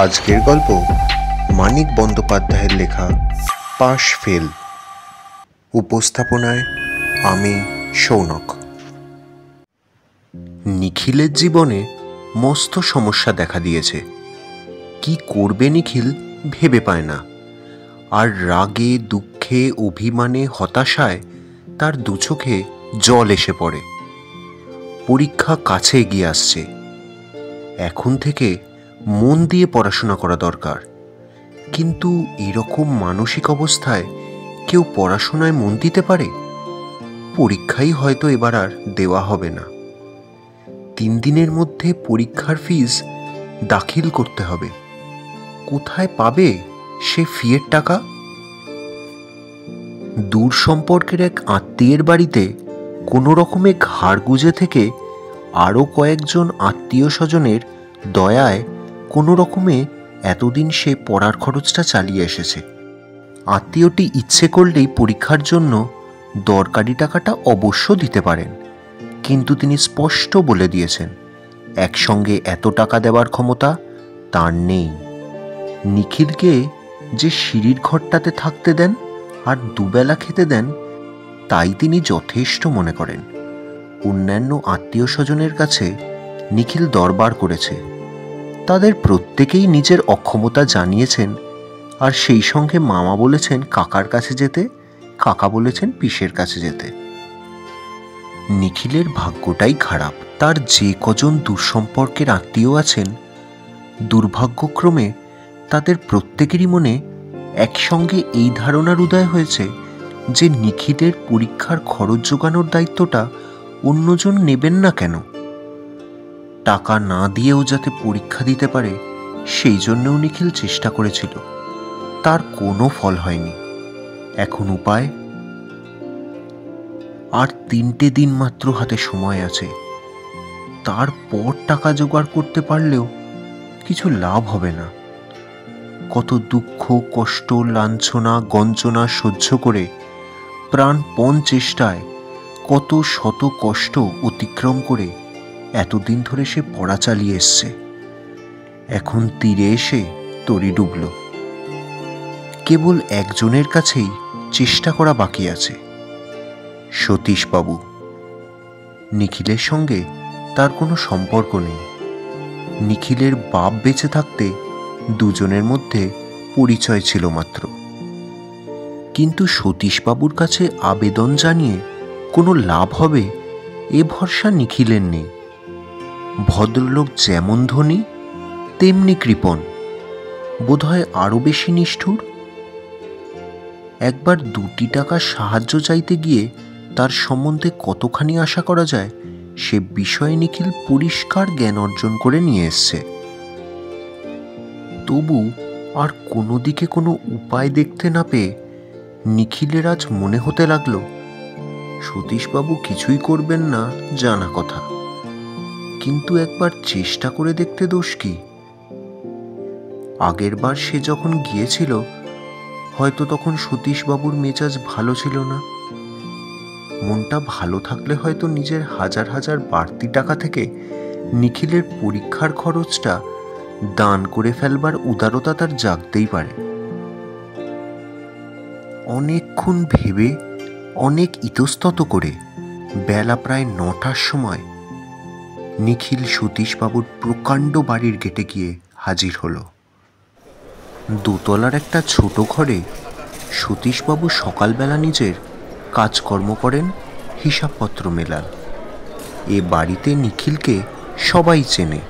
আজকের গল্প মানিক বন্দ্যোপাধ্যায়ের লেখা পাশ ফেল। উপস্থাপনায় আমি শৌনক। নিখিলের জীবনে মস্ত সমস্যা দেখা দিয়েছে। কি করবে নিখিল ভেবে পায় না। আর রাগে, দুঃখে, অভিমানে, হতাশায় তার দু চোখে জল এসে পড়ে। পরীক্ষা কাছে এগিয়ে আসছে। এখন থেকে মন দিয়ে পড়াশোনা করা দরকার। কিন্তু এরকম মানসিক অবস্থায় কেউ পড়াশোনায় মন দিতে পারে? পরীক্ষাই হয়তো এবার আর দেওয়া হবে না। 3 দিনের মধ্যে পরীক্ষার ফিস দাখিল করতে হবে। কোথায় পাবে সে ফিয়ের টাকা? দূর সম্পর্কের এক আত্মীয়ের বাড়িতে কোনো রকমে ঘাড় গুজে থেকে আরও কয়েকজন আত্মীয় স্বজনের দয়ায় কোনো রকমে এতদিন সে পড়ার খরচটা চালিয়ে এসেছে। আত্মীয়টি ইচ্ছে করলেই পরীক্ষার জন্য দরকারি টাকাটা অবশ্য দিতে পারেন, কিন্তু তিনি স্পষ্ট বলে দিয়েছেন একসঙ্গে এত টাকা দেওয়ার ক্ষমতা তার নেই। নিখিলকে যে সিঁড়ির ঘরটাতে থাকতে দেন আর দুবেলা খেতে দেন, তাই তিনি যথেষ্ট মনে করেন। অন্যান্য আত্মীয় স্বজনের কাছে নিখিল দরবার করেছে। তাদের প্রত্যেকেই নিজের অক্ষমতা জানিয়েছেন, আর সেই সঙ্গে মামা বলেছেন কাকার কাছে যেতে, কাকা বলেছেন পিসের কাছে যেতে। নিখিলের ভাগ্যটাই খারাপ। তার যে কজন দূরসম্পর্কের আত্মীয় আছেন, দুর্ভাগ্যক্রমে তাদের প্রত্যেকেরই মনে একসঙ্গে এই ধারণার উদয় হয়েছে যে নিখিলের পরীক্ষার খরচ জোগানোর দায়িত্বটা অন্যজন নেবেন না কেন। টাকা না দিয়েও যাতে পরীক্ষা দিতে পারে সেই জন্যও নিখিল চেষ্টা করেছিল। তার কোনো ফল হয়নি। এখন উপায়? আর 3টে দিন মাত্র হাতে সময় আছে। তারপর টাকা জোগাড় করতে পারলেও কিছু লাভ হবে না। কত দুঃখ, কষ্ট, লাঞ্ছনা, গঞ্জনা সহ্য করে প্রাণপণ চেষ্টায় কত শত কষ্ট অতিক্রম করে এতদিন ধরে সে পড়া চালিয়ে এসছে। এখন তীরে এসে তরি ডুবল। কেবল একজনের কাছেই চেষ্টা করা বাকি আছে, সতীশবাবু। নিখিলের সঙ্গে তার কোনো সম্পর্ক নেই। নিখিলের বাপ বেঁচে থাকতে দুজনের মধ্যে পরিচয় ছিল মাত্র। কিন্তু সতীশবাবুর কাছে আবেদন জানিয়ে কোনো লাভ হবে এ ভরসা নিখিলের নেই। ভদ্রলোক যেমন ধনী তেমনি কৃপণ, বোধহয় আরও বেশি নিষ্ঠুর। একবার 2টি টাকা সাহায্য চাইতে গিয়ে তার সম্বন্ধে কতখানি আশা করা যায় সে বিষয়ে নিখিল পরিষ্কার জ্ঞান অর্জন করে নিয়ে এসছে। তবু আর কোনো দিকে কোনো উপায় দেখতে না পেয়ে নিখিলের আজ মনে হতে লাগলো সতীশবাবু কিছুই করবেন না জানা কথা, কিন্তু একবার চেষ্টা করে দেখতে দোষ কি? আগেরবার সে যখন গিয়েছিল হয়তো তখন সতীশবাবুর মেজাজ ভালো ছিল না। মনটা ভালো থাকলে হয়তো নিজের হাজার হাজার বাড়তি টাকা থেকে নিখিলের পরীক্ষার খরচটা দান করে ফেলবার উদারতা তার জাগতেই পারে। অনেকক্ষণ ভেবে, অনেক ইতস্তত করে বেলা প্রায় 9টার সময় নিখিল সতীশবাবুর প্রকাণ্ড বাড়ির গেটে গিয়ে হাজির হলো। দোতলার একটা ছোট ঘরে সতীশবাবু সকালবেলা নিজের কাজকর্ম করেন, হিসাবপত্র মেলান। এ বাড়িতে নিখিলকে সবাই চেনে,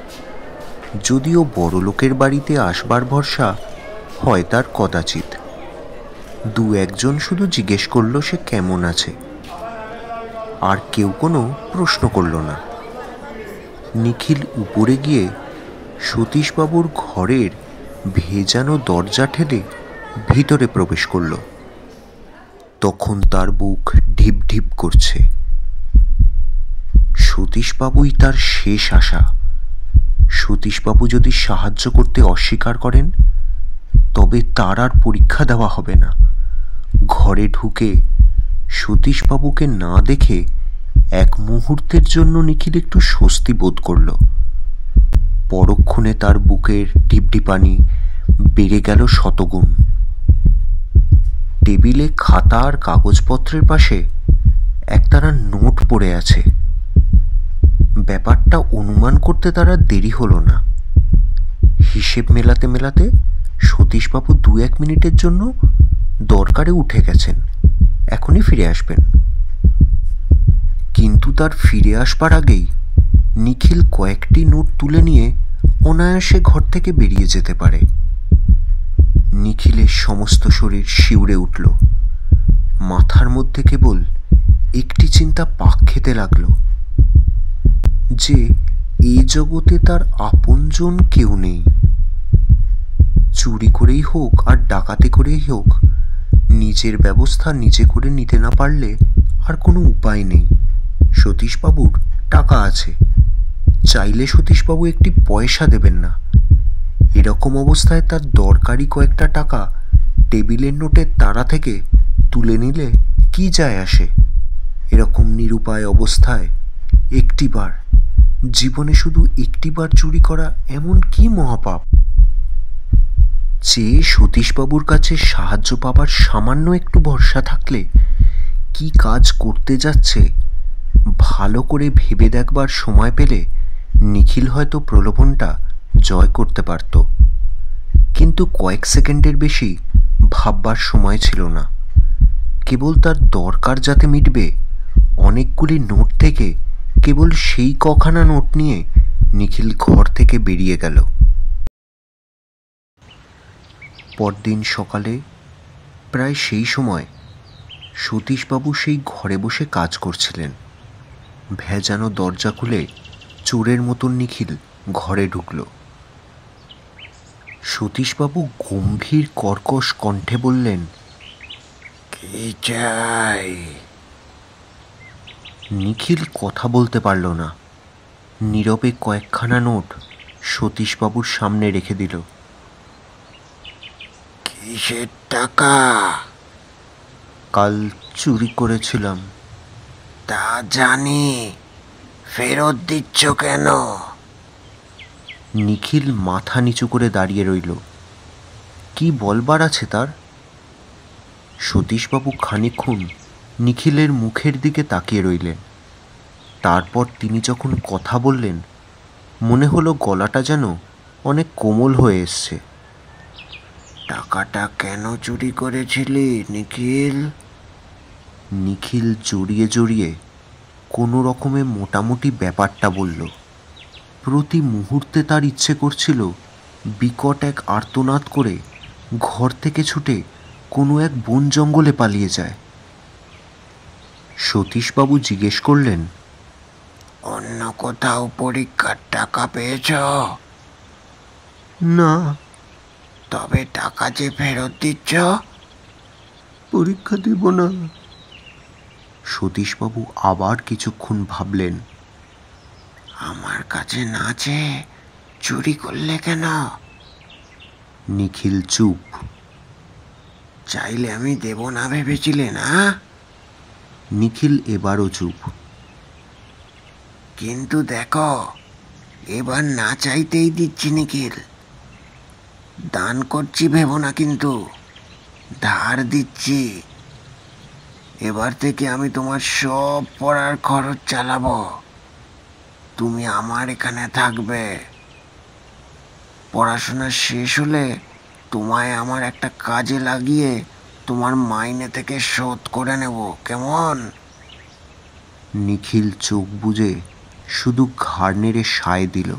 যদিও বড়লোকের বাড়িতে আসবার ভরসা হয় তার কদাচিৎ। 2-1জন শুধু জিজ্ঞেস করল সে কেমন আছে, আর কেউ কোনো প্রশ্ন করল না। নিখিল উপরে গিয়ে সতীশবাবুর ঘরের ভেজানো দরজা ঠেলে ভিতরে প্রবেশ করল। তখন তার বুক ঢিপ ঢিপ করছে। সতীশবাবুই তার শেষ আশা। সতীশবাবু যদি সাহায্য করতে অস্বীকার করেন তবে তার আর পরীক্ষা দেওয়া হবে না। ঘরে ঢুকে সতীশবাবুকে না দেখে এক মুহূর্তের জন্য নিখিল একটু স্বস্তি বোধ করল। পরক্ষণে তার বুকের টিপটিপানি বেড়ে গেল শতগুণ। টেবিলে খাতা আর কাগজপত্রের পাশে একতারা নোট পড়ে আছে। ব্যাপারটা অনুমান করতে তার আর দেরি হলো না। হিসেব মেলাতে মেলাতে সতীশবাবু 2-1 মিনিটের জন্য দরকারে উঠে গেছেন, এখনই ফিরে আসবেন। কিন্তু তার ফিরে আসবার আগেই নিখিল কয়েকটি নোট তুলে নিয়ে অনায়াসে ঘর থেকে বেরিয়ে যেতে পারে। নিখিলের সমস্ত শরীর শিউরে উঠল। মাথার মধ্যে কেবল একটি চিন্তা পাক খেতে লাগলো যে এই জগতে তার আপনজন কেউ নেই। চুরি করেই হোক আর ডাকাতি করেই হোক, নিজের ব্যবস্থা নিজে করে নিতে না পারলে আর কোনো উপায় নেই। সতীশবাবুর টাকা আছে, চাইলে সতীশবাবু একটি পয়সা দেবেন না। এরকম অবস্থায় তার দরকারি কয়েকটা টাকা টেবিলের নোটের তাড়া থেকে তুলে নিলে কি যায় আসে? এরকম নিরুপায় অবস্থায় একটিবার জীবনে শুধু একটিবার চুরি করা এমন কি মহাপাপ যে সতীশবাবুর কাছে সাহায্য পাবার সামান্য একটু ভরসা থাকলে কি কাজ করতে যাচ্ছে ভালো করে ভেবে দেখবার সময় পেলে নিখিল হয়তো প্রলোভনটা জয় করতে পারত। কিন্তু কয়েক সেকেন্ডের বেশি ভাববার সময় ছিল না। কেবল তার দরকার যাতে মিটবে অনেকগুলি নোট থেকে কেবল সেই কখানা নোট নিয়ে নিখিল ঘর থেকে বেরিয়ে গেল। পরদিন সকালে প্রায় সেই সময় সতীশবাবু সেই ঘরে বসে কাজ করছিলেন। ভেজানো দরজা খুলে চোরের মতন নিখিল ঘরে ঢুকল। সতীশবাবু গম্ভীর কর্কশ কণ্ঠে বললেন, কি চাই? নিখিল কথা বলতে পারল না। নীরবে কয়েকখানা নোট সতীশবাবুর সামনে রেখে দিল। কিসের টাকা? কাল চুরি করেছিলাম। তা জানি, ফেরত দিচ্ছ কেন? নিখিল মাথা নিচু করে দাঁড়িয়ে রইল। কি বলবার আছে তার? সতীশবাবু খানিকক্ষণ নিখিলের মুখের দিকে তাকিয়ে রইলেন। তারপর তিনি যখন কথা বললেন মনে হলো গলাটা যেন অনেক কোমল হয়ে এসছে। টাকাটা কেন চুরি করেছিলি নিখিল? নিখিল জড়িয়ে জড়িয়ে কোনো রকমে মোটামুটি ব্যাপারটা বলল। প্রতি মুহূর্তে তার ইচ্ছে করছিল বিকট এক আর্তনাদ করে ঘর থেকে ছুটে কোনো এক বন জঙ্গলে পালিয়ে যায়। সতীশবাবু জিজ্ঞেস করলেন, অন্য কোথাও পরীক্ষার টাকা পেয়েছ? না। তবে টাকা যে ফেরত দিচ্ছ? পরীক্ষা দেব না। সতীশবাবু আবার কিছুক্ষণ ভাবলেন। আমার কাছে না চেয়ে চুরি করলে কেন? নিখিল চুপ। চাইলে আমি দেব না ভেবেছিলে না? নিখিল এবারও চুপ। কিন্তু দেখো, এবার না চাইতেই দিচ্ছি নিখিল। দান করছি ভেবো না, কিন্তু ধার দিচ্ছি। এবার থেকে আমি তোমার সব পড়ার খরচ চালাবো। তুমি আমার এখানে থাকবে। পড়াশোনা শেষ হলে তোমায় আমার একটা কাজে লাগিয়ে তোমার মাইনে থেকে শোধ করে নেব, কেমন? নিখিল চোখ বুজে শুধু ঘাড় নেড়ে সায় দিল।